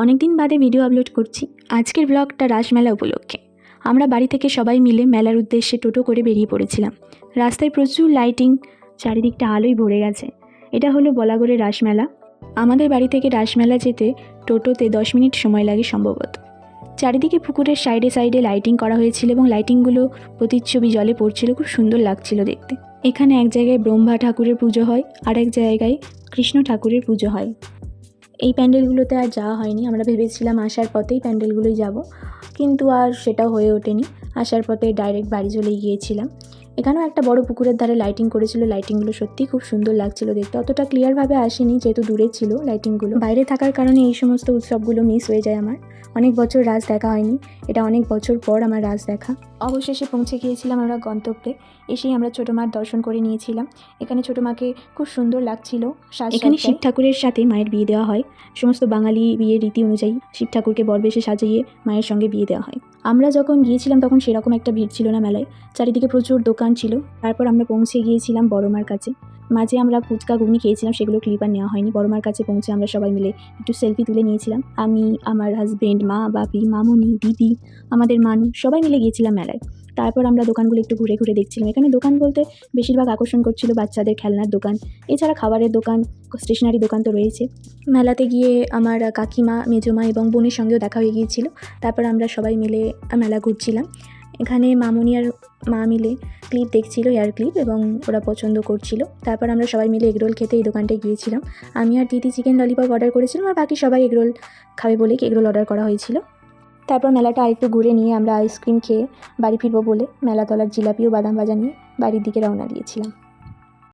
অনেক দিন বাদে ভিডিও আপলোড করছি। আজকের ব্লগটা রাসমেলা উপলক্ষে। আমরা বাড়ি থেকে সবাই মিলে মেলার উদ্দেশ্যে টোটো করে বেরিয়ে পড়েছিলাম। রাস্তায় প্রচুর লাইটিং, চারিদিকটা আলোয় ভরে গেছে। এটা হলো বলাগড়ের রাসমেলা। আমাদের বাড়ি থেকে রাসমেলা যেতে টোটোতে 10 মিনিট সময় লাগে সম্ভবত। চারিদিকে পুকুরের সাইডে সাইডে লাইটিং করা হয়েছিল এবং লাইটিংগুলো প্রতিচ্ছবি জলে পড়ছিল, খুব সুন্দর লাগছিল দেখতে। এখানে এক জায়গায় ব্রহ্মা ঠাকুরের পুজো হয়, আর এক জায়গায় কৃষ্ণ ঠাকুরের পুজো হয়। এই প্যান্ডেলগুলোতে আর যাওয়া হয়নি। আমরা ভেবেছিলাম আসার পথেই প্যান্ডেলগুলোই যাব, কিন্তু আর সেটা হয়ে ওঠেনি। আসার পথে ডাইরেক্ট বাড়ি চলেই গিয়েছিলাম। এখানেও একটা বড় পুকুরের ধারে লাইটিং করেছিল। লাইটিংগুলো সত্যিই খুব সুন্দর লাগছিল দেখতে। অতটা ক্লিয়ারভাবে আসেনি যেহেতু দূরে ছিল লাইটিংগুলো। বাইরে থাকার কারণে এই সমস্ত উৎসবগুলো মিস হয়ে যায় আমার। অনেক বছর রাস দেখা হয়নি, এটা অনেক বছর পর আমার রাস দেখা। অবশেষে পৌঁছে গিয়েছিলাম আমরা গন্তব্যে। এসেই আমরা ছোটো মার দর্শন করে নিয়েছিলাম। এখানে ছোটো মাকে খুব সুন্দর লাগছিল। এখানে শিব ঠাকুরের সাথে মায়ের বিয়ে দেওয়া হয়। সমস্ত বাঙালি বিয়ের রীতি অনুযায়ী শিব ঠাকুরকে বরবেশে সাজিয়ে মায়ের সঙ্গে বিয়ে দেওয়া হয়। আমরা যখন গিয়েছিলাম তখন সেরকম একটা ভিড় ছিল না মেলায়। চারিদিকে প্রচুর দোকান ছিল। তারপর আমরা পৌঁছে গিয়েছিলাম বড়মার কাছে। মাঝে আমরা ফুচকা ঘুগনি খেয়েছিলাম, সেগুলো ক্লিপ আর নেওয়া হয়নি। বড়মার কাছে পৌঁছে আমরা সবাই মিলে একটু সেলফি তুলে নিয়েছিলাম। আমি, আমার হাজবেন্ড, মা, বাপি, মামনি, দিদি, আমাদের মানু সবাই মিলে গিয়েছিলাম মেলায়। তারপর আমরা দোকানগুলো একটু ঘুরে ঘুরে দেখছিলাম। এখানে দোকান বলতে বেশিরভাগ আকর্ষণ করছিল বাচ্চাদের খেলনার দোকান, এছাড়া খাবারের দোকান, স্টেশনারি দোকান তো রয়েছে। মেলাতে গিয়ে আমার কাকিমা, মেজমা এবং বোনের সঙ্গেও দেখা হয়ে গিয়েছিল। তারপর আমরা সবাই মিলে মেলা ঘুরছিলাম। এখানে মামনি আর মা মিলে ক্লিপ দেখছিল, হেয়ার ক্লিপ, এবং ওরা পছন্দ করছিল। তারপর আমরা সবাই মিলে এগরোল খেতে এই দোকানটায় গিয়েছিলাম। আমি আর দিদি চিকেন ললিপপ অর্ডার করেছিলাম, আর বাকি সবাই এগরোল খাবে বলে এগরোল অর্ডার করা হয়েছিল। তারপর মেলাটা আরেকটু ঘুরে নিয়ে আমরা আইসক্রিম খেয়ে বাড়ি ফিরবো বলে মেলাতলার জিলাপি ও বাদাম ভাজা নিয়ে বাড়ির দিকে রওনা দিয়েছিলাম।